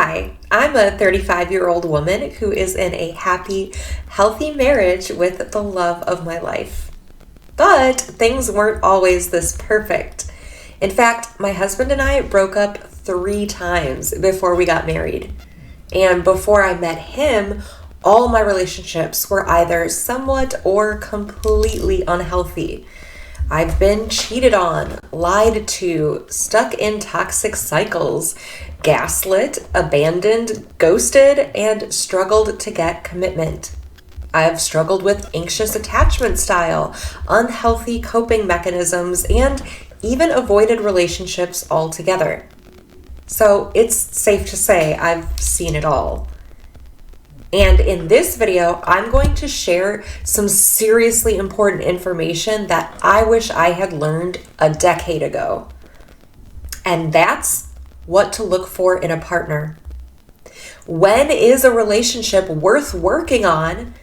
Hi, I'm a 35-year-old woman who is in a happy, healthy marriage with the love of my life. But things weren't always this perfect. In fact, my husband and I broke up 3 times before we got married. And before I met him, all my relationships were either somewhat or completely unhealthy. I've been cheated on, lied to, stuck in toxic cycles, gaslit, abandoned, ghosted, and struggled to get commitment. I've struggled with anxious attachment style, unhealthy coping mechanisms, and even avoided relationships altogether. So it's safe to say I've seen it all. And in this video, I'm going to share some seriously important information that I wish I had learned a decade ago. And that's what to look for in a partner. When is a relationship worth working on,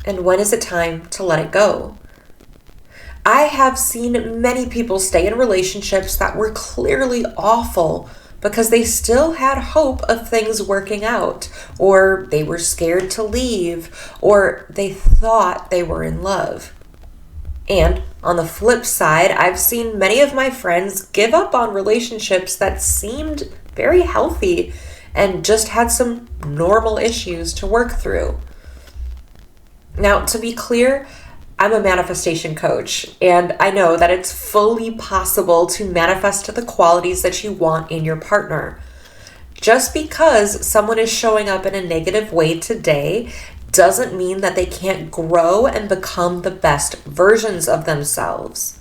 and when is it time to let it go? I have seen many people stay in relationships that were clearly awful because they still had hope of things working out, or they were scared to leave, or they thought they were in love. And on the flip side, I've seen many of my friends give up on relationships that seemed very healthy and just had some normal issues to work through. Now, to be clear, I'm a manifestation coach, and I know that it's fully possible to manifest the qualities that you want in your partner. Just because someone is showing up in a negative way today doesn't mean that they can't grow and become the best versions of themselves.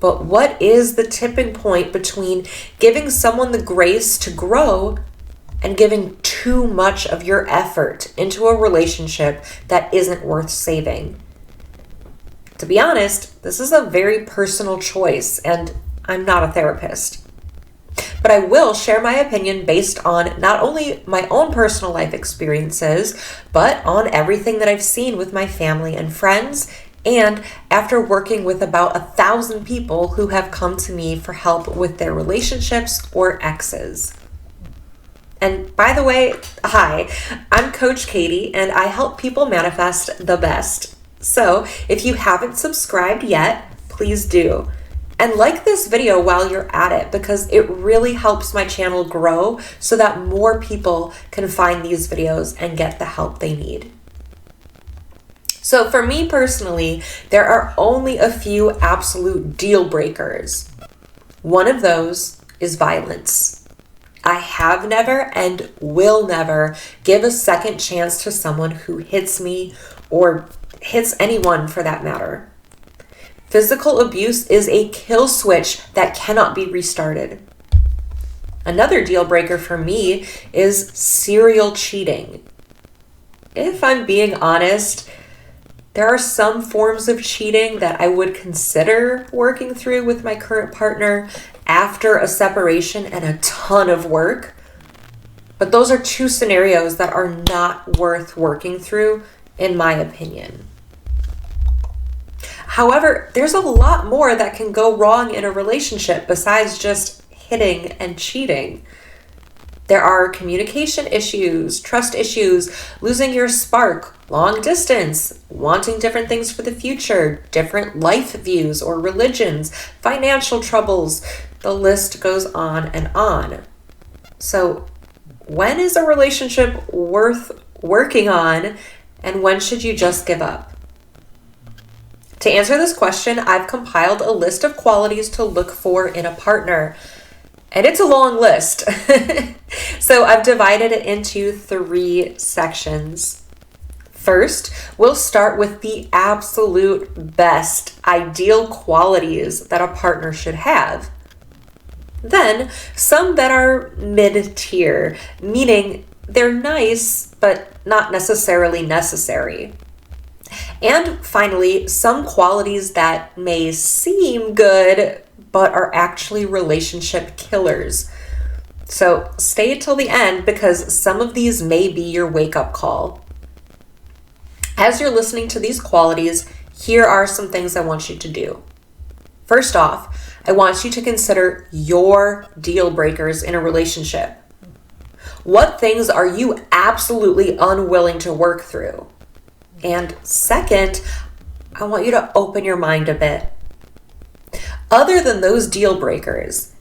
But what is the tipping point between giving someone the grace to grow and giving too much of your effort into a relationship that isn't worth saving? To be honest, this is a very personal choice, and I'm not a therapist. But I will share my opinion based on not only my own personal life experiences, but on everything that I've seen with my family and friends, and after working with about 1,000 people who have come to me for help with their relationships or exes. And by the way, hi, I'm Coach Katie, and I help people manifest the best. So if you haven't subscribed yet, please do. And like this video while you're at it, because it really helps my channel grow so that more people can find these videos and get the help they need. So for me personally, there are only a few absolute deal breakers. One of those is violence. I have never and will never give a second chance to someone who hits me or hits anyone for that matter. Physical abuse is a kill switch that cannot be restarted. Another deal breaker for me is serial cheating. If I'm being honest, there are some forms of cheating that I would consider working through with my current partner after a separation and a ton of work. But those are 2 scenarios that are not worth working through, in my opinion. However, there's a lot more that can go wrong in a relationship besides just hitting and cheating. There are communication issues, trust issues, losing your spark, long distance, wanting different things for the future, different life views or religions, financial troubles. The list goes on and on. So, when is a relationship worth working on, and when should you just give up? To answer this question, I've compiled a list of qualities to look for in a partner. And it's a long list. So I've divided it into 3 sections. First, we'll start with the absolute best, ideal qualities that a partner should have. Then, some that are mid-tier, meaning they're nice, but not necessarily necessary. And finally, some qualities that may seem good, but are actually relationship killers. So stay till the end because some of these may be your wake-up call. As you're listening to these qualities, here are some things I want you to do. First off, I want you to consider your deal breakers in a relationship. What things are you absolutely unwilling to work through? And second, I want you to open your mind a bit. Other than those deal breakers,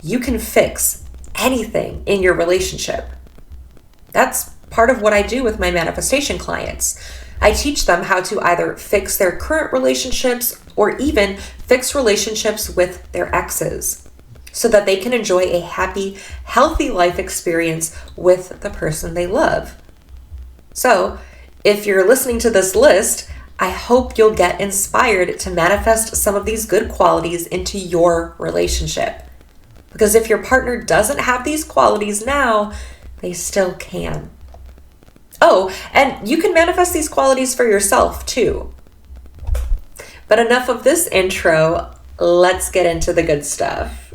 you can fix anything in your relationship. That's part of what I do with my manifestation clients. I teach them how to either fix their current relationships or even fix relationships with their exes so that they can enjoy a happy, healthy life experience with the person they love. So, if you're listening to this list, I hope you'll get inspired to manifest some of these good qualities into your relationship. Because if your partner doesn't have these qualities now, they still can. Oh, and you can manifest these qualities for yourself too. But enough of this intro, let's get into the good stuff.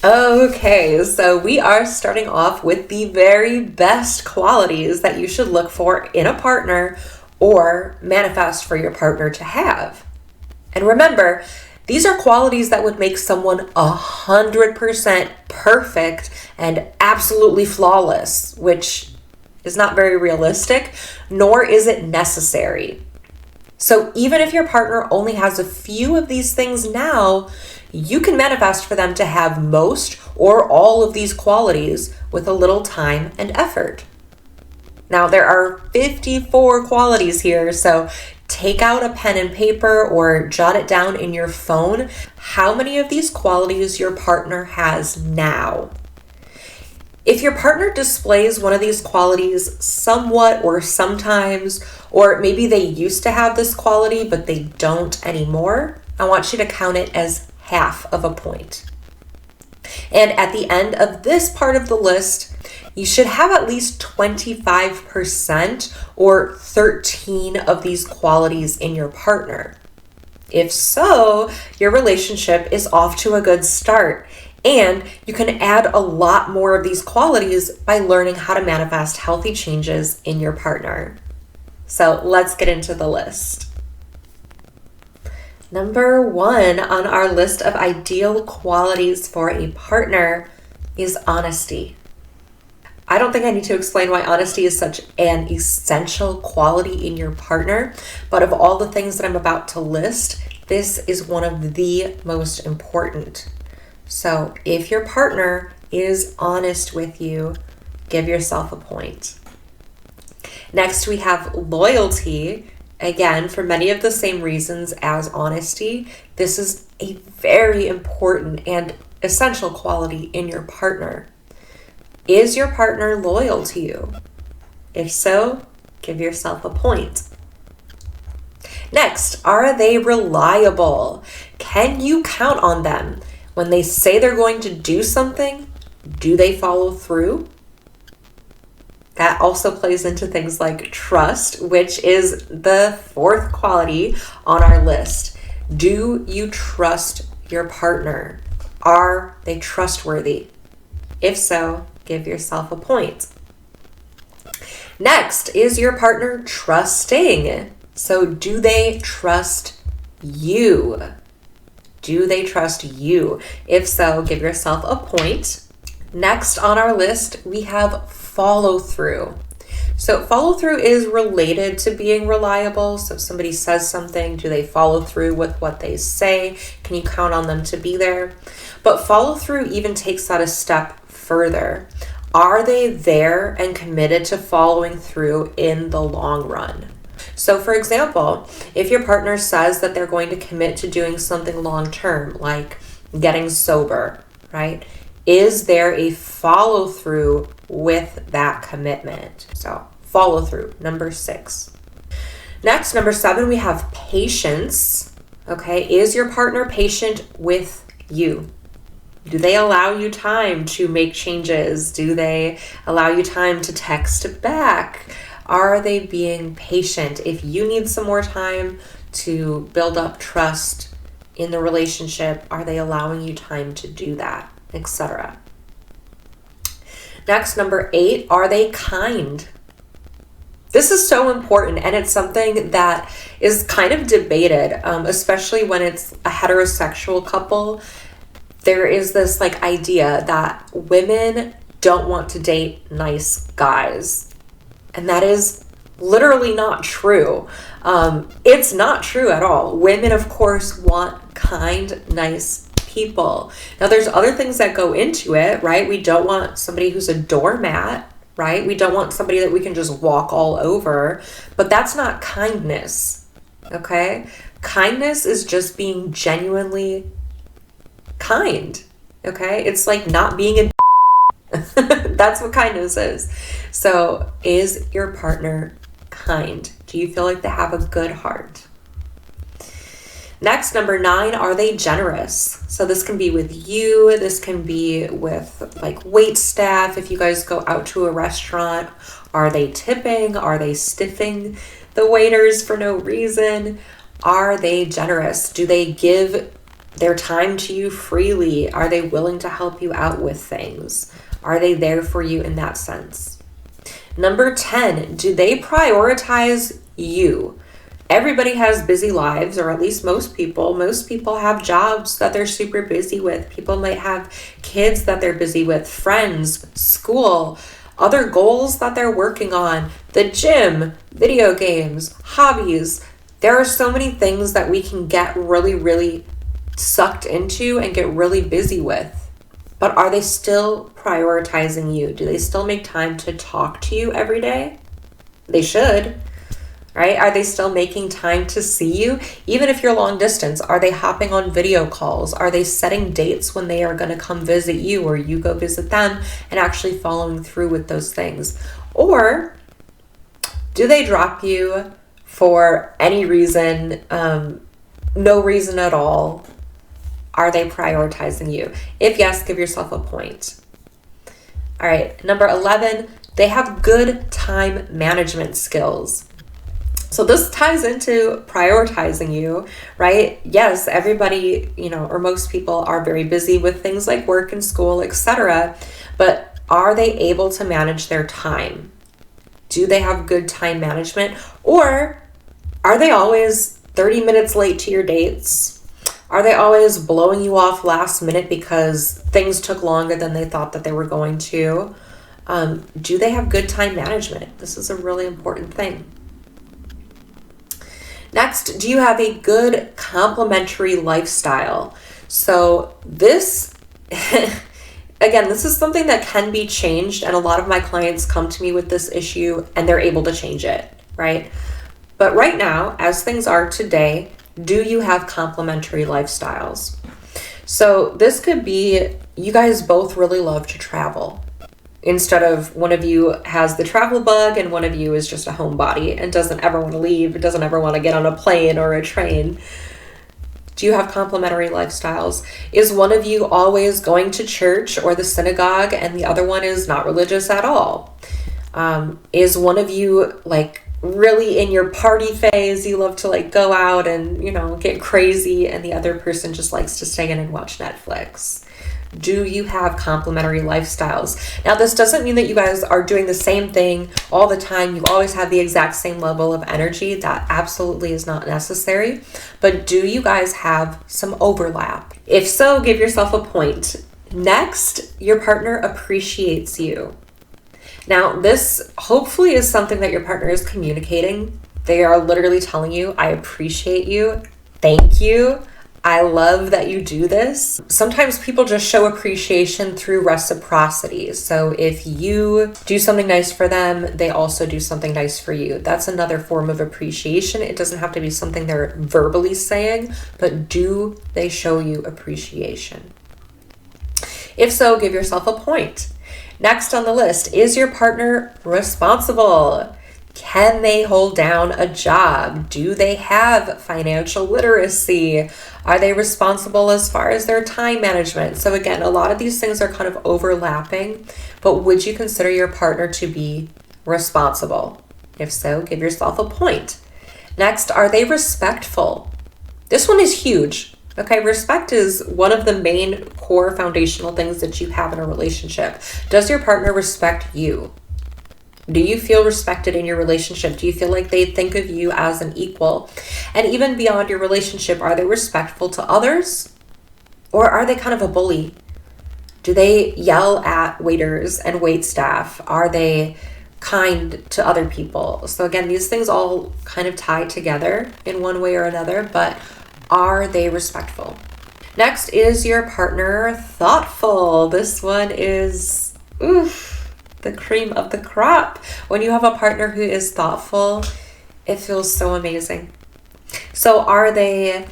Okay, so we are starting off with the very best qualities that you should look for in a partner or manifest for your partner to have. And remember, these are qualities that would make someone 100% perfect and absolutely flawless, which is not very realistic, nor is it necessary. So even if your partner only has a few of these things now, you can manifest for them to have most or all of these qualities with a little time and effort. Now, there are 54 qualities here, so take out a pen and paper or jot it down in your phone how many of these qualities your partner has now. If your partner displays one of these qualities somewhat or sometimes, or maybe they used to have this quality but they don't anymore, I want you to count it as half of a point. And at the end of this part of the list, you should have at least 25% or 13 of these qualities in your partner. If so, your relationship is off to a good start, and you can add a lot more of these qualities by learning how to manifest healthy changes in your partner. So let's get into the list. Number 1 on our list of ideal qualities for a partner is honesty. I don't think I need to explain why honesty is such an essential quality in your partner, but of all the things that I'm about to list, this is one of the most important. So if your partner is honest with you, give yourself a point. Next, we have loyalty. Again, for many of the same reasons as honesty, this is a very important and essential quality in your partner. Is your partner loyal to you? If so, give yourself a point. Next, are they reliable? Can you count on them? When they say they're going to do something, do they follow through? That also plays into things like trust, which is the 4th quality on our list. Do you trust your partner? Are they trustworthy? If so, give yourself a point. Next, is your partner trusting? So do they trust you? Do they trust you? If so, give yourself a point. Next on our list, we have follow through. So follow through is related to being reliable. So if somebody says something, do they follow through with what they say? Can you count on them to be there? But follow through even takes that a step further. Are they there and committed to following through in the long run? So for example, if your partner says that they're going to commit to doing something long term, like getting sober, right? Is there a follow through with that commitment? So follow through, number 6. Next, number 7, we have patience. Okay, is your partner patient with you? Do they allow you time to make changes? Do they allow you time to text back? Are they being patient? If you need some more time to build up trust in the relationship, are they allowing you time to do that, etc.? Next, number 8, are they kind? This is so important, and it's something that is kind of debated, especially when it's a heterosexual couple. There is this idea that women don't want to date nice guys. And that is literally not true. It's not true at all. Women, of course, want kind, nice people. Now, there's other things that go into it, right? We don't want somebody who's a doormat, right? We don't want somebody that we can just walk all over, but that's not kindness, okay? Kindness is just being genuinely kind, okay? It's like not being a that's what kindness is. So, is your partner kind? Do you feel like they have a good heart? Next, number 9, are they generous? So this can be with you. This can be with like wait staff. If you guys go out to a restaurant, are they tipping? Are they stiffing the waiters for no reason? Are they generous? Do they give their time to you freely? Are they willing to help you out with things? Are they there for you in that sense? Number 10, do they prioritize you? Everybody has busy lives, or at least most people. Most people have jobs that they're super busy with. People might have kids that they're busy with, friends, school, other goals that they're working on, the gym, video games, hobbies. There are so many things that we can get really, really sucked into and get really busy with. But are they still prioritizing you? Do they still make time to talk to you every day? They should, right? Are they still making time to see you? Even if you're long distance, are they hopping on video calls? Are they setting dates when they are going to come visit you or you go visit them and actually following through with those things? Or do they drop you for any reason, no reason at all? Are they prioritizing you? If yes, give yourself a point. All right, number 11, they have good time management skills. So this ties into prioritizing you, right? Yes, everybody, or most people are very busy with things like work and school, etc. But are they able to manage their time? Do they have good time management? Or are they always 30 minutes late to your dates? Are they always blowing you off last minute because things took longer than they thought that they were going to? Do they have good time management? This is a really important thing. Next, do you have a good complementary lifestyle? So this, again, this is something that can be changed, and a lot of my clients come to me with this issue and they're able to change it, right? But right now, as things are today, do you have complementary lifestyles? So this could be you guys both really love to travel. Instead of one of you has the travel bug and one of you is just a homebody and doesn't ever want to leave, doesn't ever want to get on a plane or a train. Do you have complementary lifestyles? Is one of you always going to church or the synagogue and the other one is not religious at all? Is one of you like really in your party phase, you love to like go out and, get crazy, and the other person just likes to stay in and watch Netflix? Do you have complementary lifestyles? Now, this doesn't mean that you guys are doing the same thing all the time. You always have the exact same level of energy. That absolutely is not necessary. But do you guys have some overlap? If so, give yourself a point. Next, your partner appreciates you. Now, this hopefully is something that your partner is communicating. They are literally telling you, I appreciate you. Thank you. I love that you do this. Sometimes people just show appreciation through reciprocity. So if you do something nice for them, they also do something nice for you. That's another form of appreciation. It doesn't have to be something they're verbally saying, but do they show you appreciation? If so, give yourself a point. Next on the list, is your partner responsible? Can they hold down a job? Do they have financial literacy? Are they responsible as far as their time management? So again, a lot of these things are kind of overlapping, but would you consider your partner to be responsible? If so, give yourself a point. Next, are they respectful? This one is huge. Okay, respect is one of the main core foundational things that you have in a relationship. Does your partner respect you? Do you feel respected in your relationship? Do you feel like they think of you as an equal? And even beyond your relationship, are they respectful to others? Or are they kind of a bully? Do they yell at waiters and wait staff? Are they kind to other people? So again, these things all kind of tie together in one way or another, but are they respectful? Next, is your partner thoughtful? This one is, the cream of the crop. When you have a partner who is thoughtful, it feels so amazing. So are they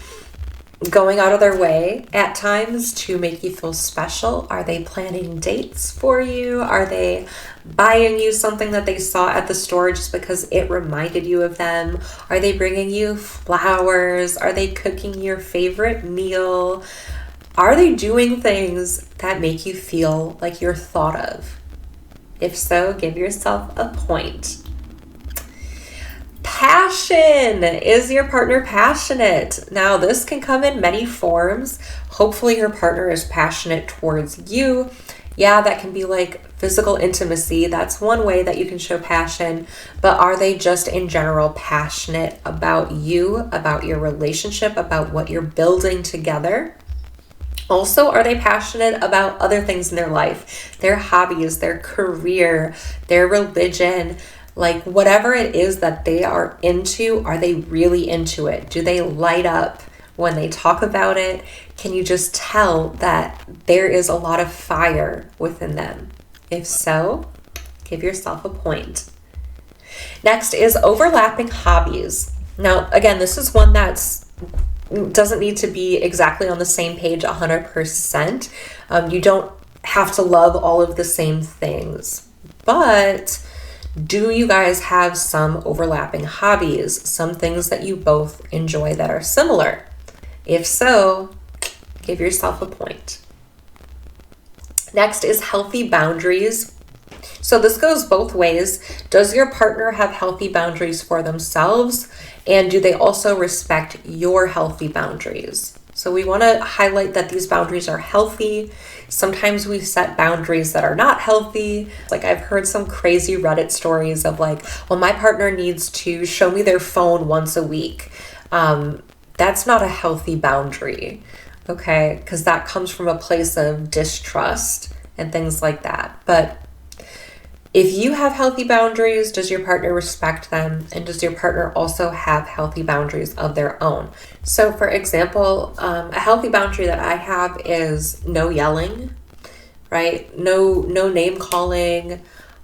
going out of their way at times to make you feel special? Are they planning dates for you? Are they buying you something that they saw at the store just because it reminded you of them? Are they bringing you flowers? Are they cooking your favorite meal? Are they doing things that make you feel like you're thought of? If so, give yourself a point. Passion. Is your partner passionate? Now, this can come in many forms. Hopefully your partner is passionate towards you. Yeah, that can be like physical intimacy. That's one way that you can show passion. But are they just in general passionate about you, about your relationship, about what you're building together? Also, are they passionate about other things in their life? Their hobbies, their career, their religion, like whatever it is that they are into, are they really into it? Do they light up when they talk about it? Can you just tell that there is a lot of fire within them? If so, give yourself a point. Next is overlapping hobbies. Now, again, this is one that's doesn't need to be exactly on the same page 100%. You don't have to love all of the same things, but do you guys have some overlapping hobbies, some things that you both enjoy that are similar? If so, give yourself a point. Next is healthy boundaries. So this goes both ways. Does your partner have healthy boundaries for themselves? And do they also respect your healthy boundaries? So we want to highlight that these boundaries are healthy. Sometimes we set boundaries that are not healthy. Like I've heard some crazy Reddit stories of like, well, my partner needs to show me their phone once a week. That's not a healthy boundary, okay? Because that comes from a place of distrust and things like that. But if you have healthy boundaries, does your partner respect them? And does your partner also have healthy boundaries of their own? So for example, a healthy boundary that I have is no yelling, right? No name calling,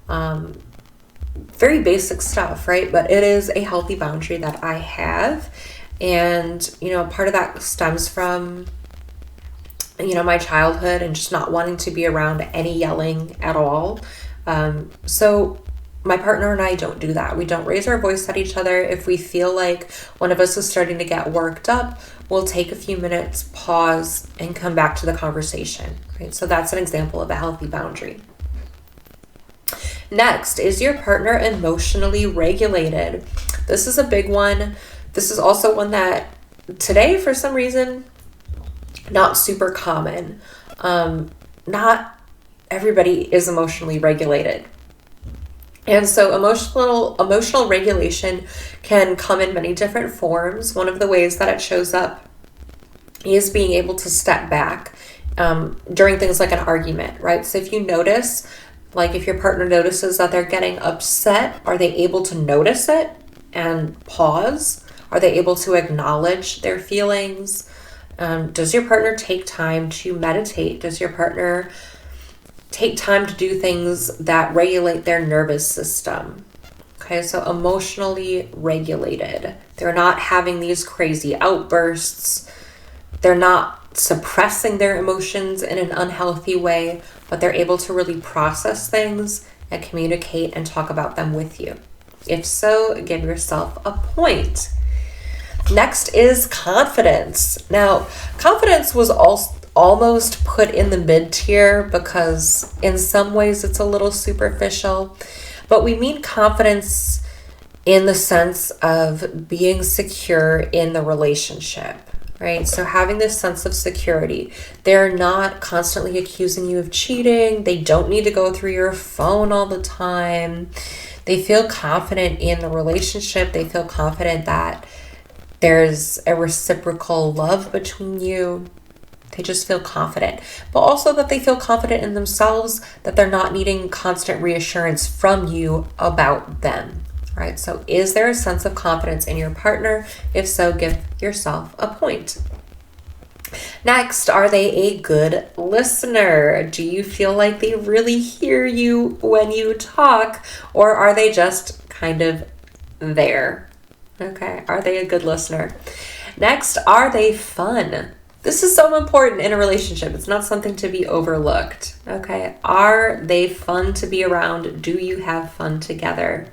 very basic stuff, right? But it is a healthy boundary that I have. And, part of that stems from, my childhood and just not wanting to be around any yelling at all. So my partner and I don't do that. We don't raise our voice at each other. If we feel like one of us is starting to get worked up, we'll take a few minutes, pause, and come back to the conversation, right? So that's an example of a healthy boundary. Next, is your partner emotionally regulated? This is a big one. This is also one that today, for some reason, not super common. Not everybody is emotionally regulated. And so emotional regulation can come in many different forms. One of the ways that it shows up is being able to step back during things like an argument, right? So if you notice, like if your partner notices that they're getting upset, are they able to notice it and pause? Are they able to acknowledge their feelings? Does your partner take time to meditate? Does your partner take time to do things that regulate their nervous system? Okay, so emotionally regulated. They're not having these crazy outbursts. They're not suppressing their emotions in an unhealthy way, but they're able to really process things and communicate and talk about them with you. If so, give yourself a point. Next is confidence. Now, confidence was almost put in the mid-tier because in some ways it's a little superficial, but we mean confidence in the sense of being secure in the relationship, right? So having this sense of security. They're not constantly accusing you of cheating. They don't need to go through your phone all the time. They feel confident in the relationship. They feel confident that there's a reciprocal love between you. They just feel confident, but also that they feel confident in themselves, that they're not needing constant reassurance from you about them, right? So is there a sense of confidence in your partner? If so, give yourself a point. Next, are they a good listener? Do you feel like they really hear you when you talk, or are they just kind of there? Okay, are they a good listener? Next, are they fun? This is so important in a relationship. It's not something to be overlooked. Okay, are they fun to be around? Do you have fun together?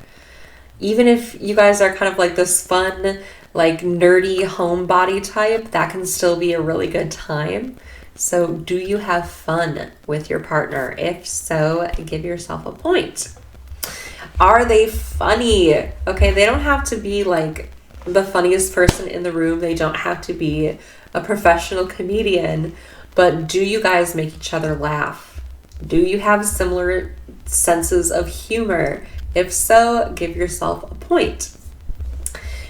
Even if you guys are kind of like this fun, like nerdy homebody type, that can still be a really good time. So do you have fun with your partner? If so, give yourself a point. Are they funny? Okay, they don't have to be like the funniest person in the room. They don't have to be a professional comedian, but do you guys make each other laugh? Do you have similar senses of humor? If so, give yourself a point.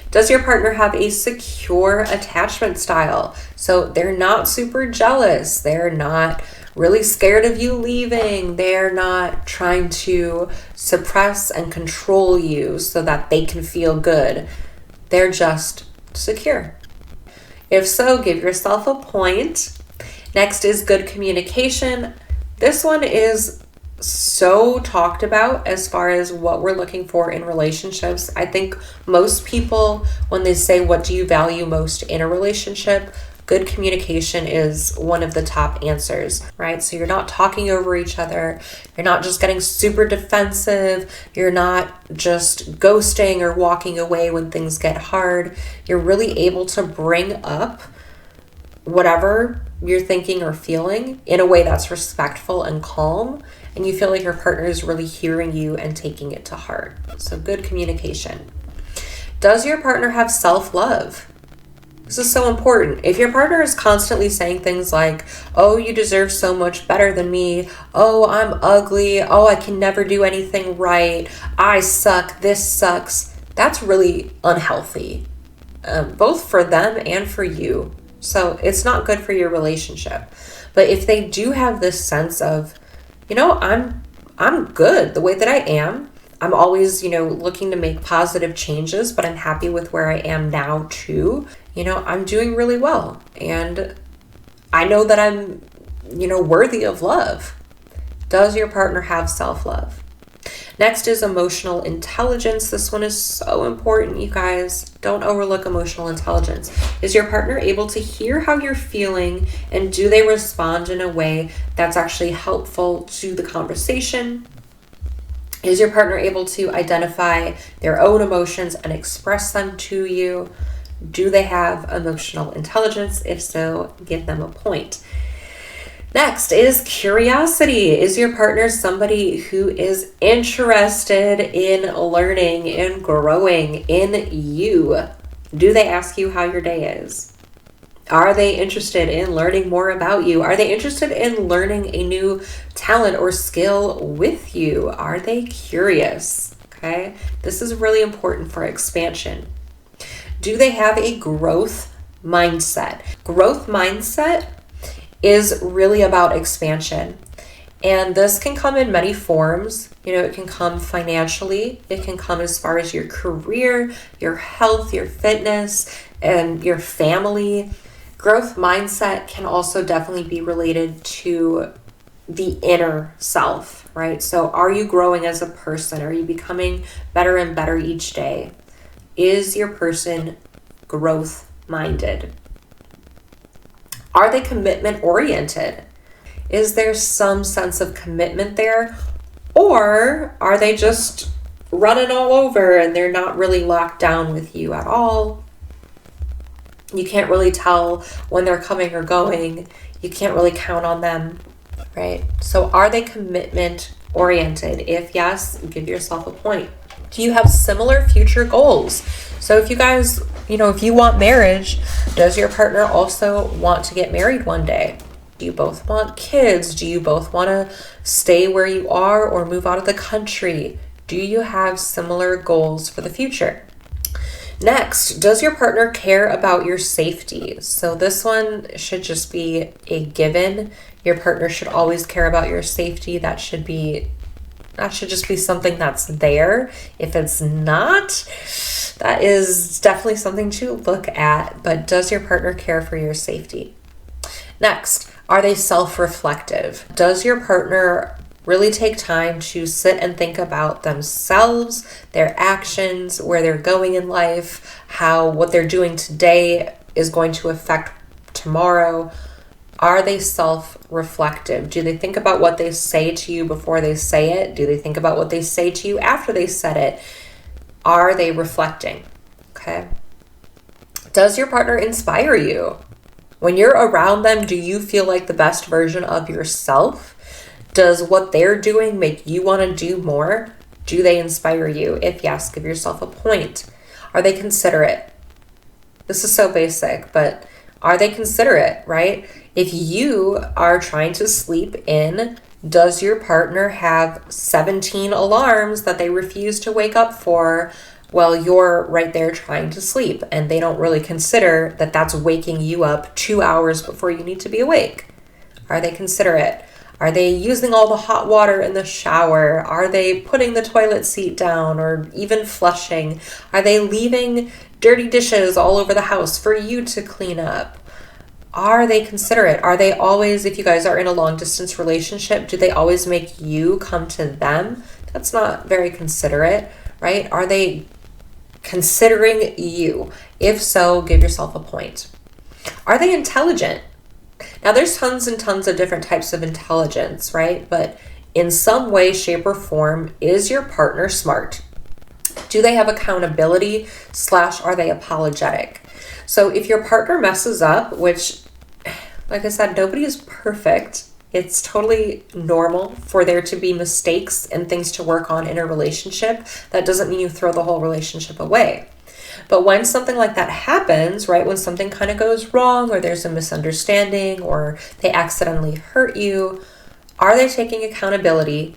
Does your partner have a secure attachment style? So they're not super jealous. They're not really scared of you leaving. They're not trying to suppress and control you so that they can feel good. They're just secure. If so, give yourself a point. Next is good communication. This one is so talked about as far as what we're looking for in relationships. I think most people, when they say, what do you value most in a relationship? Good communication is one of the top answers, right? So you're not talking over each other. You're not just getting super defensive. You're not just ghosting or walking away when things get hard. You're really able to bring up whatever you're thinking or feeling in a way that's respectful and calm, and you feel like your partner is really hearing you and taking it to heart. So good communication. Does your partner have self-love? This is so important. If your partner is constantly saying things like, oh, you deserve so much better than me. Oh, I'm ugly. Oh, I can never do anything right. I suck. This sucks. That's really unhealthy, both for them and for you. So it's not good for your relationship. But if they do have this sense of, I'm good the way that I am. I'm always, looking to make positive changes, but I'm happy with where I am now too. I'm doing really well. And I know that I'm, worthy of love. Does your partner have self-love? Next is emotional intelligence. This one is so important, you guys. Don't overlook emotional intelligence. Is your partner able to hear how you're feeling, and do they respond in a way that's actually helpful to the conversation? Is your partner able to identify their own emotions and express them to you? Do they have emotional intelligence? If so, give them a point. Next is curiosity. Is your partner somebody who is interested in learning and growing in you? Do they ask you how your day is? Are they interested in learning more about you? Are they interested in learning a new talent or skill with you? Are they curious? Okay, this is really important for expansion. Do they have a growth mindset? Growth mindset is really about expansion. And this can come in many forms. It can come financially. It can come as far as your career, your health, your fitness, and your family. Growth mindset can also definitely be related to the inner self, right? So are you growing as a person? Are you becoming better and better each day? Is your person growth minded? Are they commitment oriented? Is there some sense of commitment there? Or are they just running all over and they're not really locked down with you at all? You can't really tell when they're coming or going. You can't really count on them, right? So are they commitment oriented? If yes, give yourself a point. Do you have similar future goals? So if you guys, if you want marriage, does your partner also want to get married one day? Do you both want kids? Do you both want to stay where you are or move out of the country? Do you have similar goals for the future? Next, does your partner care about your safety? So this one should just be a given. Your partner should always care about your safety. That should just be something that's there. If it's not, that is definitely something to look at. But does your partner care for your safety? Next, are they self-reflective? Does your partner really take time to sit and think about themselves, their actions, where they're going in life, how what they're doing today is going to affect tomorrow? Are they self-reflective? Do they think about what they say to you before they say it? Do they think about what they say to you after they said it? Are they reflecting? Okay. Does your partner inspire you? When you're around them, do you feel like the best version of yourself? Does what they're doing make you want to do more? Do they inspire you? If yes, give yourself a point. Are they considerate? This is so basic, but are they considerate, right? If you are trying to sleep in, does your partner have 17 alarms that they refuse to wake up for while you're right there trying to sleep, and they don't really consider that that's waking you up 2 hours before you need to be awake? Are they considerate? Are they using all the hot water in the shower? Are they putting the toilet seat down or even flushing? Are they leaving dirty dishes all over the house for you to clean up? Are they considerate? Are they always, if you guys are in a long distance relationship, do they always make you come to them? That's not very considerate, right? Are they considering you? If so, give yourself a point. Are they intelligent? Now, there's tons and tons of different types of intelligence, right? But in some way, shape, or form, is your partner smart? Do they have accountability / are they apologetic? So if your partner messes up, which, like I said, nobody is perfect. It's totally normal for there to be mistakes and things to work on in a relationship. That doesn't mean you throw the whole relationship away. But when something like that happens, right, when something kind of goes wrong or there's a misunderstanding or they accidentally hurt you, are they taking accountability?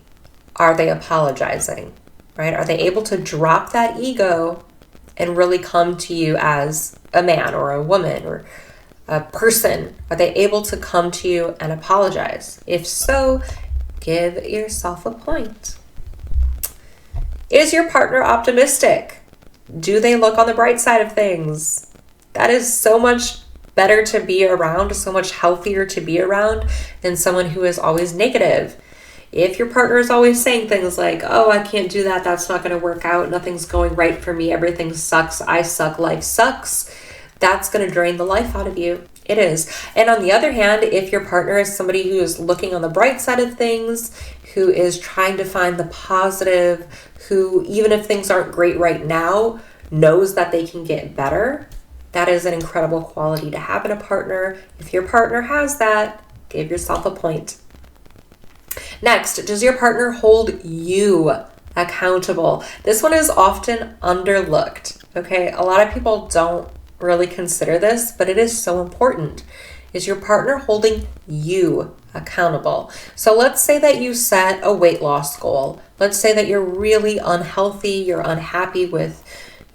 Are they apologizing, right? Are they able to drop that ego and really come to you as a man or a woman or a person? Are they able to come to you and apologize? If so, give yourself a point. Is your partner optimistic? Do they look on the bright side of things? That is so much better to be around, so much healthier to be around than someone who is always negative. If your partner is always saying things like, oh, I can't do that, that's not going to work out, nothing's going right for me, everything sucks, I suck, life sucks, that's going to drain the life out of you. It is. And on the other hand, if your partner is somebody who is looking on the bright side of things, who is trying to find the positive, who, even if things aren't great right now, knows that they can get better, that is an incredible quality to have in a partner. If your partner has that, give yourself a point. Next, does your partner hold you accountable? This one is often underlooked, okay? A lot of people don't really consider this, but it is so important. Is your partner holding you accountable? So let's say that you set a weight loss goal. Let's say that you're really unhealthy, you're unhappy with,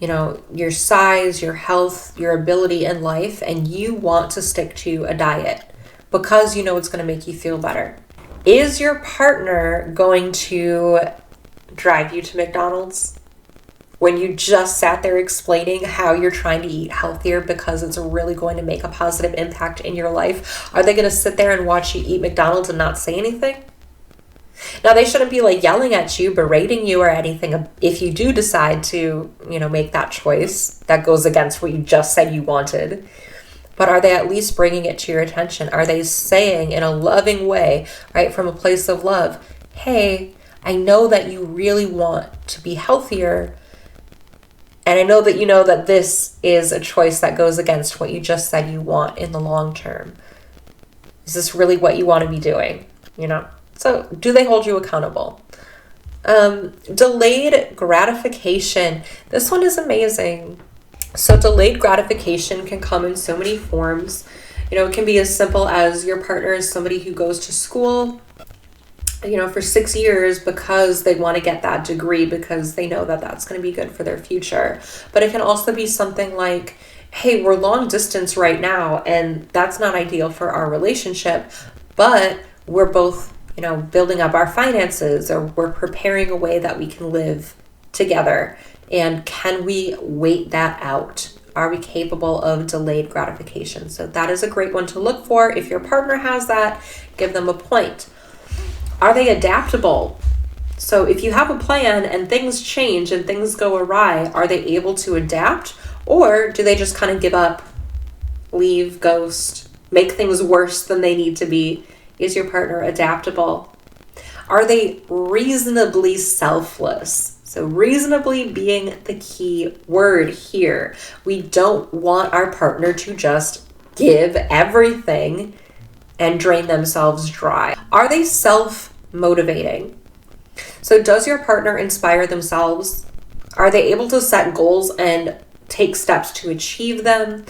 your size, your health, your ability in life, and you want to stick to a diet because you know it's going to make you feel better. Is your partner going to drive you to McDonald's when you just sat there explaining how you're trying to eat healthier because it's really going to make a positive impact in your life? Are they going to sit there and watch you eat McDonald's and not say anything? Now, they shouldn't be like yelling at you, berating you or anything if you do decide to, make that choice that goes against what you just said you wanted. But are they at least bringing it to your attention? Are they saying in a loving way, right, from a place of love, hey, I know that you really want to be healthier, and I know that you know that this is a choice that goes against what you just said you want in the long term. Is this really what you want to be doing? So do they hold you accountable? Delayed gratification. This one is amazing. So delayed gratification can come in so many forms. It can be as simple as your partner is somebody who goes to school for 6 years because they want to get that degree because they know that that's going to be good for their future. But it can also be something like, hey, we're long distance right now and that's not ideal for our relationship, but we're both, building up our finances, or we're preparing a way that we can live together. And can we wait that out? Are we capable of delayed gratification? So that is a great one to look for. If your partner has that, give them a point. Are they adaptable? So if you have a plan and things change and things go awry, are they able to adapt? Or do they just kind of give up, leave, ghost, make things worse than they need to be? Is your partner adaptable? Are they reasonably selfless? So reasonably being the key word here. We don't want our partner to just give everything and drain themselves dry. Are they self-motivating? So does your partner inspire themselves? Are they able to set goals and take steps to achieve them?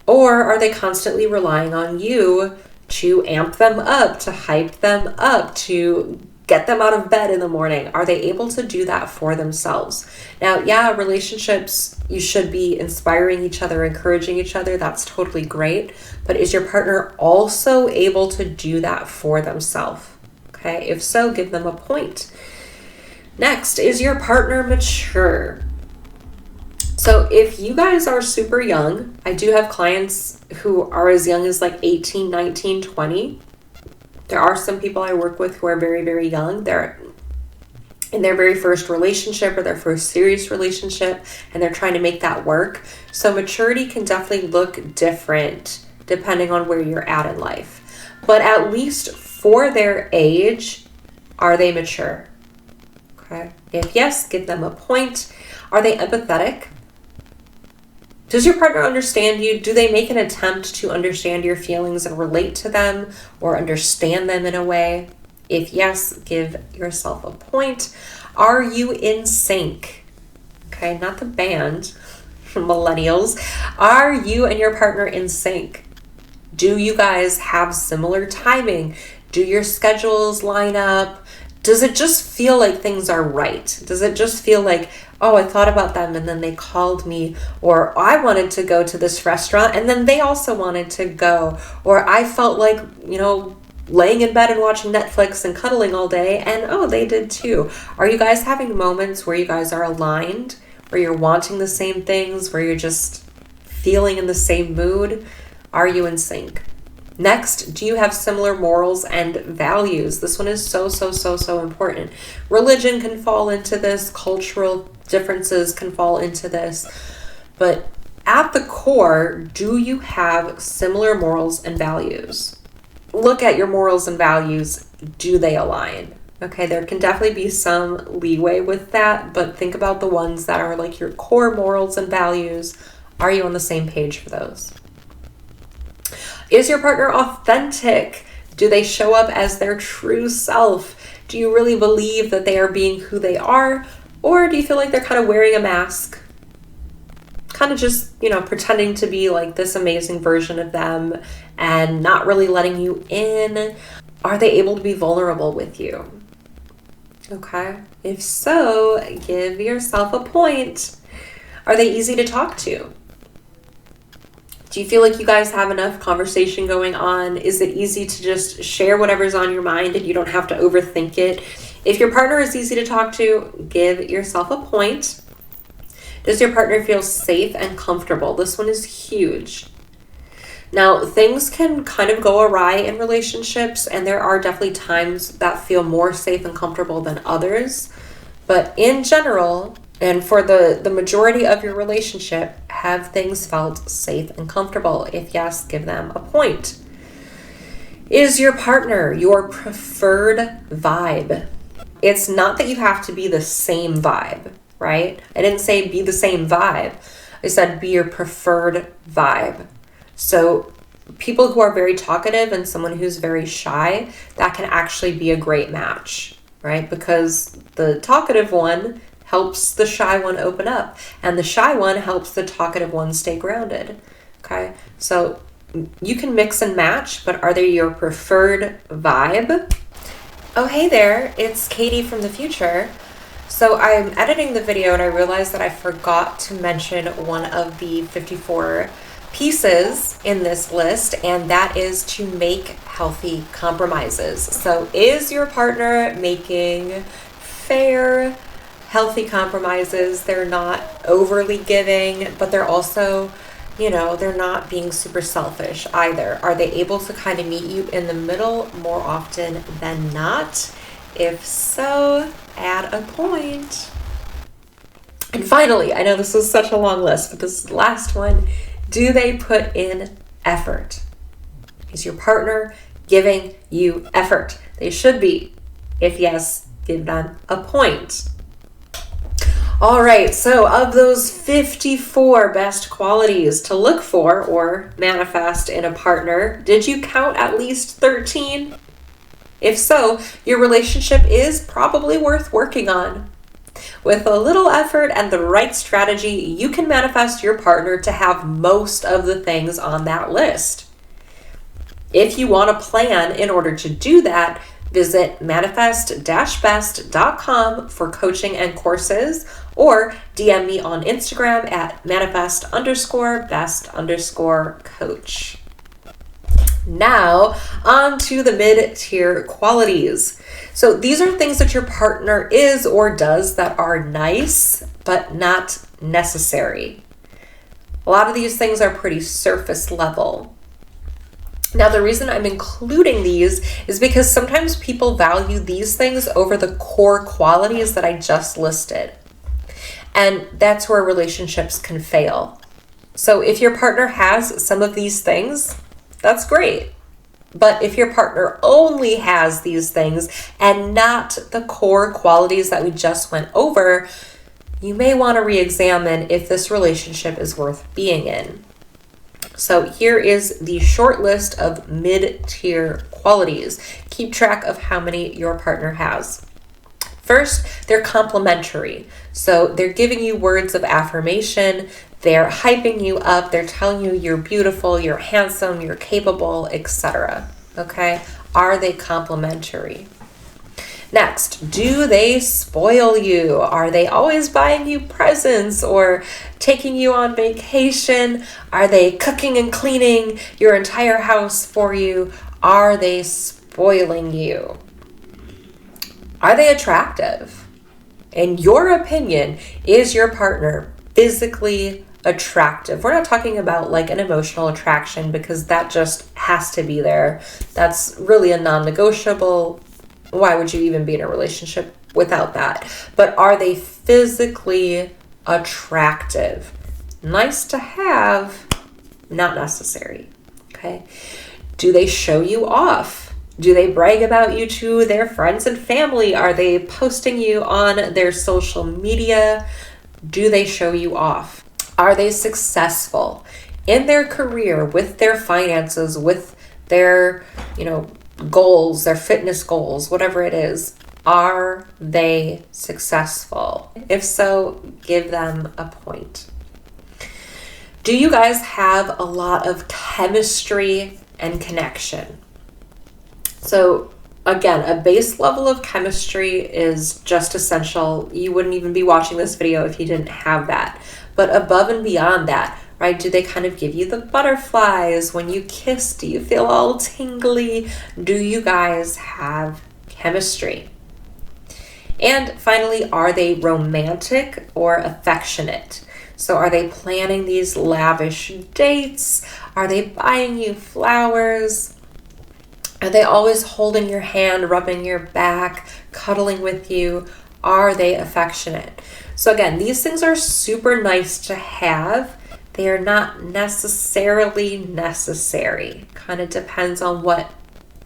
Or are they constantly relying on you to amp them up, to hype them up, to get them out of bed in the morning? Are they able to do that for themselves? Now, relationships, you should be inspiring each other, encouraging each other. That's totally great. But is your partner also able to do that for themselves? Okay, if so, give them a point. Next, is your partner mature? So if you guys are super young, I do have clients who are as young as like 18, 19, 20. There are some people I work with who are very, very young. They're in their very first relationship or their first serious relationship, and they're trying to make that work. So maturity can definitely look different depending on where you're at in life. But at least for their age, are they mature? Okay. If yes, give them a point. Are they empathetic? Does your partner understand you? Do they make an attempt to understand your feelings and relate to them or understand them in a way? If yes, give yourself a point. Are you in sync? Okay, not the band, millennials. Are you and your partner in sync? Do you guys have similar timing? Do your schedules line up? Does it just feel like things are right? Does it just feel like, oh, I thought about them and then they called me, or I wanted to go to this restaurant and then they also wanted to go, or I felt like, laying in bed and watching Netflix and cuddling all day and oh, they did too. Are you guys having moments where you guys are aligned, where you're wanting the same things, where you're just feeling in the same mood? Are you in sync? Next, do you have similar morals and values? This one is so important. Religion can fall into this. Cultural differences can fall into this. But at the core, do you have similar morals and values? Look at your morals and values. Do they align? Okay, there can definitely be some leeway with that, but think about the ones that are like your core morals and values. Are you on the same page for those? Is your partner authentic? Do they show up as their true self? Do you really believe that they are being who they are? Or do you feel like they're kind of wearing a mask? Kind of just, pretending to be like this amazing version of them and not really letting you in? Are they able to be vulnerable with you? Okay. If so, give yourself a point. Are they easy to talk to? Do you feel like you guys have enough conversation going on? Is it easy to just share whatever's on your mind and you don't have to overthink it? If your partner is easy to talk to, give yourself a point. Does your partner feel safe and comfortable? This one is huge. Now, things can kind of go awry in relationships, and there are definitely times that feel more safe and comfortable than others. But in general, and for the majority of your relationship, have things felt safe and comfortable? If yes, give them a point. Is your partner your preferred vibe? It's not that you have to be the same vibe, right? I didn't say be the same vibe. I said be your preferred vibe. So people who are very talkative and someone who's very shy, that can actually be a great match, right? Because the talkative one helps the shy one open up, and the shy one helps the talkative one stay grounded. Okay, so you can mix and match, but are they your preferred vibe? Oh, hey there, it's Katie from the future. So I'm editing the video and I realized that I forgot to mention one of the 54 pieces in this list, and that is to make healthy compromises. So is your partner making fair, healthy compromises? They're not overly giving, but they're also, they're not being super selfish either. Are they able to kind of meet you in the middle more often than not? If so, add a point. And finally, I know this was such a long list, but this last one, do they put in effort? Is your partner giving you effort? They should be. If yes, give them a point. All right, so of those 54 best qualities to look for or manifest in a partner, did you count at least 13? If so, your relationship is probably worth working on. With a little effort and the right strategy, you can manifest your partner to have most of the things on that list. If you want a plan in order to do that, visit manifest-best.com for coaching and courses, or DM me on Instagram at manifest_best_coach. Now, on to the mid-tier qualities. So these are things that your partner is or does that are nice, but not necessary. A lot of these things are pretty surface level. Now, the reason I'm including these is because sometimes people value these things over the core qualities that I just listed. And that's where relationships can fail. So if your partner has some of these things, that's great. But if your partner only has these things and not the core qualities that we just went over, you may want to re-examine if this relationship is worth being in. So here is the short list of mid-tier qualities. Keep track of how many your partner has. First, they're complimentary. So they're giving you words of affirmation. They're hyping you up. They're telling you you're beautiful, you're handsome, you're capable, etc. Okay? Are they complimentary? Next, do they spoil you? Are they always buying you presents or taking you on vacation? Are they cooking and cleaning your entire house for you? Are they spoiling you? Are they attractive? In your opinion, is your partner physically attractive? We're not talking about like an emotional attraction, because that just has to be there. That's really a non-negotiable. Why would you even be in a relationship without that? But are they physically attractive? Nice to have, not necessary. Okay. Do they show you off? Do they brag about you to their friends and family? Are they posting you on their social media? Do they show you off? Are they successful in their career, with their finances, with their, goals, their fitness goals, whatever it is? Are they successful? If so, give them a point. Do you guys have a lot of chemistry and connection? So again, a base level of chemistry is just essential. You wouldn't even be watching this video if you didn't have that. But above and beyond that, right? Do they kind of give you the butterflies when you kiss? Do you feel all tingly? Do you guys have chemistry? And finally, are they romantic or affectionate? So are they planning these lavish dates? Are they buying you flowers? Are they always holding your hand, rubbing your back, cuddling with you? Are they affectionate? So again, these things are super nice to have. They are not necessarily necessary. Kind of depends on what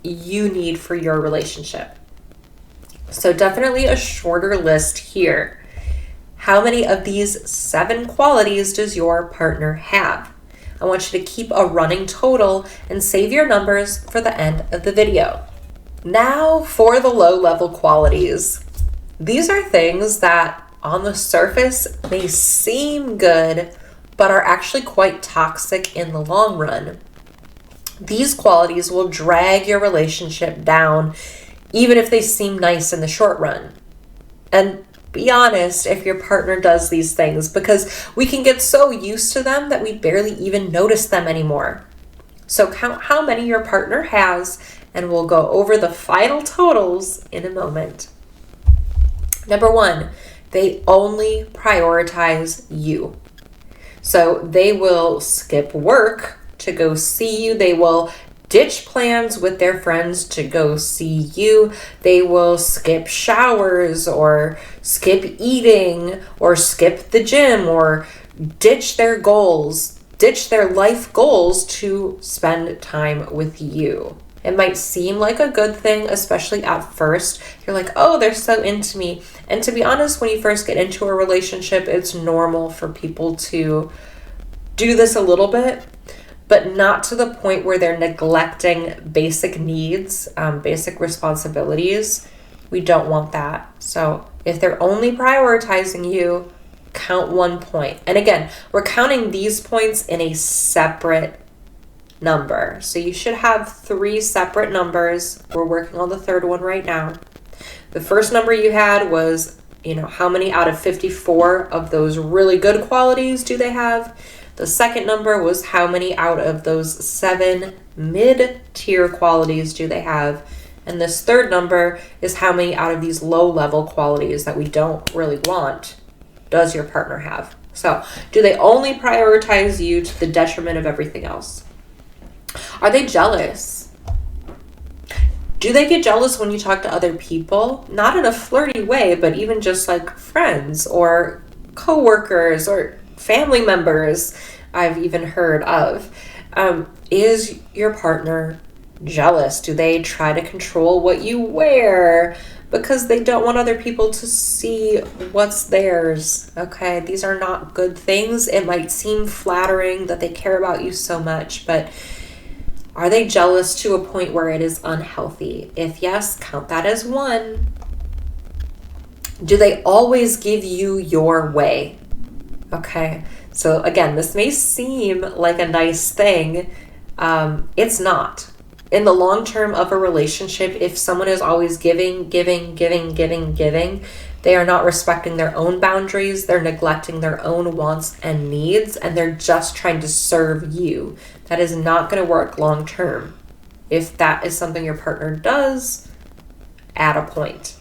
you need for your relationship. So definitely a shorter list here. How many of these 7 qualities does your partner have? I want you to keep a running total and save your numbers for the end of the video. Now for the low-level qualities. These are things that on the surface may seem good, but are actually quite toxic in the long run. These qualities will drag your relationship down even if they seem nice in the short run. And be honest if your partner does these things, because we can get so used to them that we barely even notice them anymore. So count how many your partner has, and we'll go over the final totals in a moment. Number 1, they only prioritize you. So they will skip work to go see you. They will ditch plans with their friends to go see you. They will skip showers or skip eating or skip the gym or ditch their goals, ditch their life goals to spend time with you. It might seem like a good thing, especially at first. You're like, oh, they're so into me. And to be honest, when you first get into a relationship, it's normal for people to do this a little bit, but not to the point where they're neglecting basic needs, basic responsibilities. We don't want that. So if they're only prioritizing you, count 1 point. And again, we're counting these points in a separate number. So you should have 3 separate numbers. We're working on the third one right now. The first number you had was, how many out of 54 of those really good qualities do they have? The second number was how many out of those 7 mid-tier qualities do they have? And this third number is how many out of these low-level qualities that we don't really want does your partner have? So, do they only prioritize you to the detriment of everything else? Are they jealous? Do they get jealous when you talk to other people? Not in a flirty way, but even just like friends or coworkers or family members I've even heard of. Is your partner jealous? Do they try to control what you wear because they don't want other people to see what's theirs? Okay, these are not good things. It might seem flattering that they care about you so much, but are they jealous to a point where it is unhealthy? If yes, count that as 1. Do they always give you your way? Okay, so again, this may seem like a nice thing. It's not. In the long term of a relationship, if someone is always giving, they are not respecting their own boundaries, they're neglecting their own wants and needs, and they're just trying to serve you. That is not going to work long term. If that is something your partner does, add a point.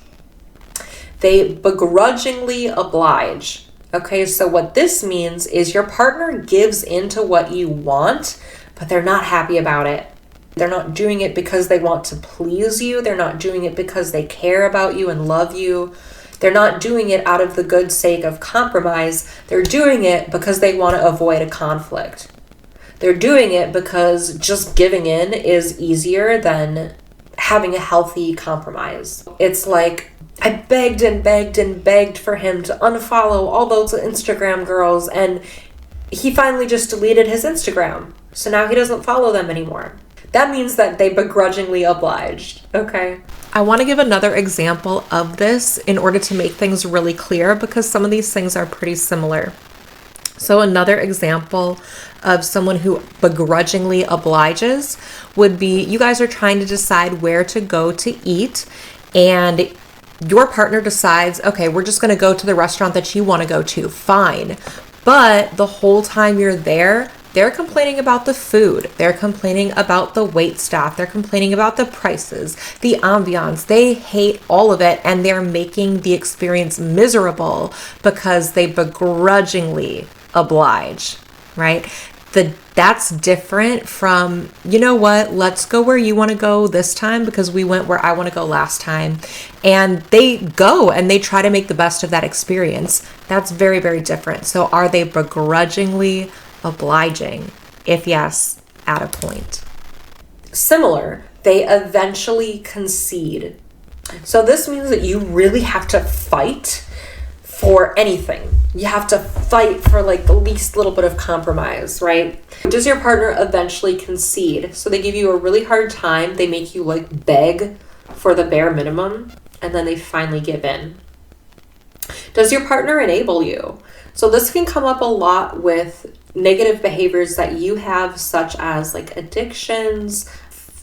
They begrudgingly oblige. Okay, so what this means is your partner gives into what you want, but they're not happy about it. They're not doing it because they want to please you. They're not doing it because they care about you and love you. They're not doing it out of the good sake of compromise. They're doing it because they want to avoid a conflict. They're doing it because just giving in is easier than having a healthy compromise. It's like, I begged and begged and begged for him to unfollow all those Instagram girls, and he finally just deleted his Instagram. So now he doesn't follow them anymore. That means that they begrudgingly obliged, okay? I want to give another example of this in order to make things really clear, because some of these things are pretty similar. So another example of someone who begrudgingly obliges would be, you guys are trying to decide where to go to eat, and your partner decides, okay, we're just going to go to the restaurant that you want to go to. Fine. But the whole time you're there, they're complaining about the food. They're complaining about the wait staff. They're complaining about the prices, the ambiance. They hate all of it, and they're making the experience miserable because they begrudgingly oblige, right? That's different from, you know what, let's go where you want to go this time because we went where I want to go last time. And they go and they try to make the best of that experience. That's very, very different. So are they begrudgingly obliging? If yes, add a point. Similar, they eventually concede. So this means that you really have to fight for anything. You have to fight for like the least little bit of compromise, right? Does your partner eventually concede? So they give you a really hard time. They make you like beg for the bare minimum, and then they finally give in. Does your partner enable you? So this can come up a lot with negative behaviors that you have, such as like addictions,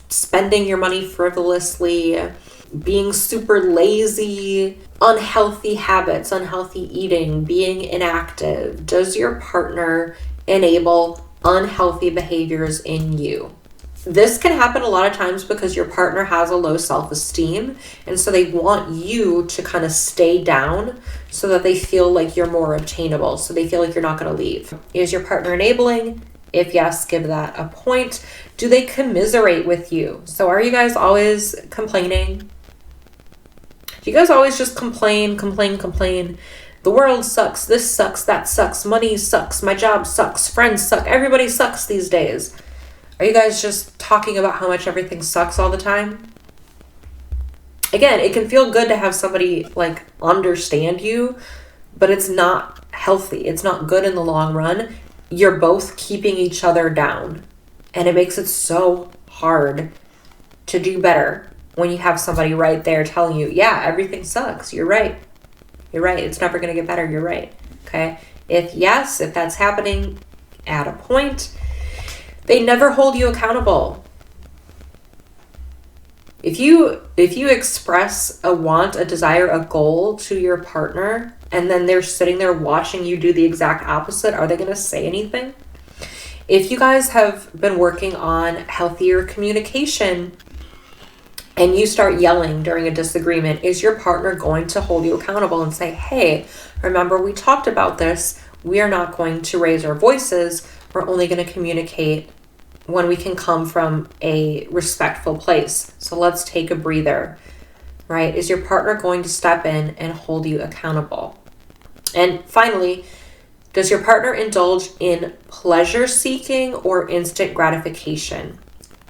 spending your money frivolously, being super lazy, unhealthy habits, unhealthy eating, being inactive? Does your partner enable unhealthy behaviors in you? This can happen a lot of times because your partner has a low self-esteem, and so they want you to kind of stay down so that they feel like you're more obtainable, so they feel like you're not going to leave. Is your partner enabling? If yes, give that a point. Do they commiserate with you? So are you guys always complaining? Do you guys always just complain? The world sucks, this sucks, that sucks, money sucks, my job sucks, friends suck, everybody sucks these days. Are you guys just talking about how much everything sucks all the time? Again, it can feel good to have somebody like understand you, but it's not healthy. It's not good in the long run. You're both keeping each other down, and it makes it so hard to do better when you have somebody right there telling you, yeah, everything sucks. You're right. You're right. It's never going to get better. You're right. Okay. If that's happening, add a point. They never hold you accountable. If you express a want, a desire, a goal to your partner, and then they're sitting there watching you do the exact opposite, are they going to say anything? If you guys have been working on healthier communication and you start yelling during a disagreement, is your partner going to hold you accountable and say, hey, remember we talked about this. We are not going to raise our voices. We're only going to communicate when we can come from a respectful place. So let's take a breather, right? Is your partner going to step in and hold you accountable? And finally, does your partner indulge in pleasure seeking or instant gratification?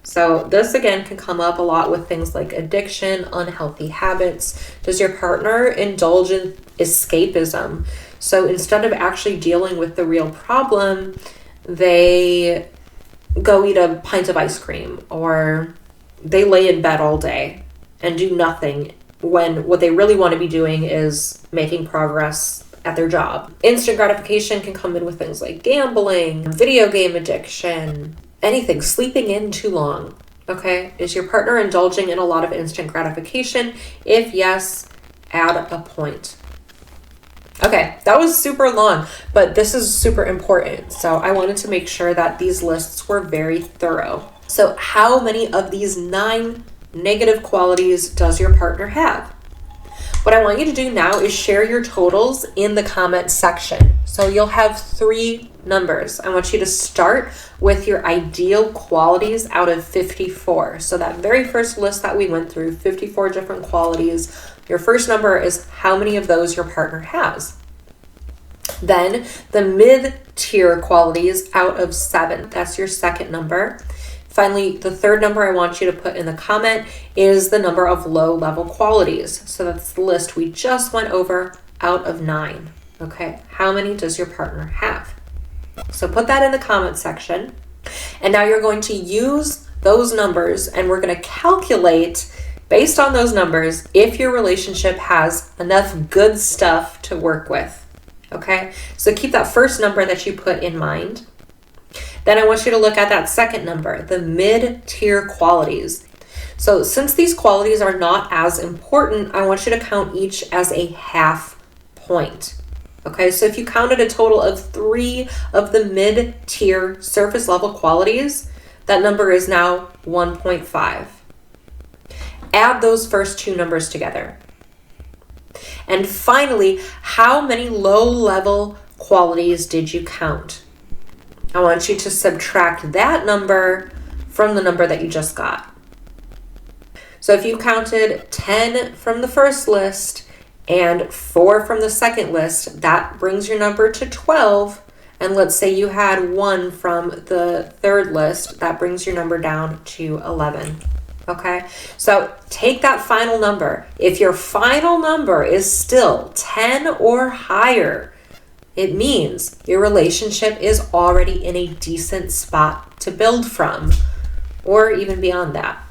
So this again can come up a lot with things like addiction, unhealthy habits. Does your partner indulge in escapism? So instead of actually dealing with the real problem, they go eat a pint of ice cream, or they lay in bed all day and do nothing when what they really want to be doing is making progress at their job. Instant gratification can come in with things like gambling, video game addiction, anything, sleeping in too long. Okay, is your partner indulging in a lot of instant gratification? If yes, add a point. Okay, that was super long, but this is super important. So I wanted to make sure that these lists were very thorough. So how many of these 9 negative qualities does your partner have? What I want you to do now is share your totals in the comment section. So you'll have 3 numbers. I want you to start with your ideal qualities out of 54. So that very first list that we went through, 54 different qualities, your first number is how many of those your partner has. Then the mid-tier qualities out of 7, that's your second number. Finally, the third number I want you to put in the comment is the number of low-level qualities. So that's the list we just went over out of 9. Okay, how many does your partner have? So put that in the comment section. And now you're going to use those numbers, and we're going to calculate based on those numbers if your relationship has enough good stuff to work with. Okay, so keep that first number that you put in mind. Then I want you to look at that second number, the mid-tier qualities. So since these qualities are not as important, I want you to count each as a half point. Okay, so if you counted a total of 3 of the mid-tier surface level qualities, that number is now 1.5. Add those first 2 numbers together. And finally, how many low-level qualities did you count? I want you to subtract that number from the number that you just got. So if you counted 10 from the first list and 4 from the second list, that brings your number to 12. And let's say you had 1 from the third list, that brings your number down to 11. Okay, so take that final number. If your final number is still 10 or higher, it means your relationship is already in a decent spot to build from, or even beyond that.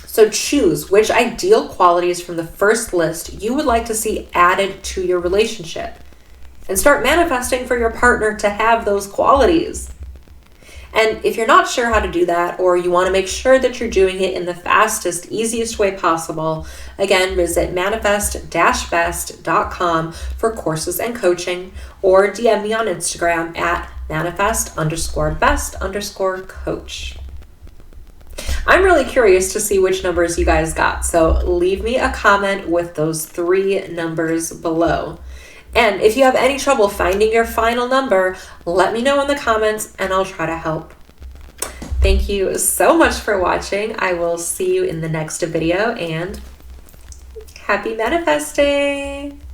So choose which ideal qualities from the first list you would like to see added to your relationship, and start manifesting for your partner to have those qualities. And if you're not sure how to do that, or you want to make sure that you're doing it in the fastest, easiest way possible, again, visit manifest-best.com for courses and coaching, or DM me on Instagram at manifest_best_coach. I'm really curious to see which numbers you guys got, so leave me a comment with those 3 numbers below. And if you have any trouble finding your final number, let me know in the comments and I'll try to help. Thank you so much for watching. I will see you in the next video, and happy manifesting!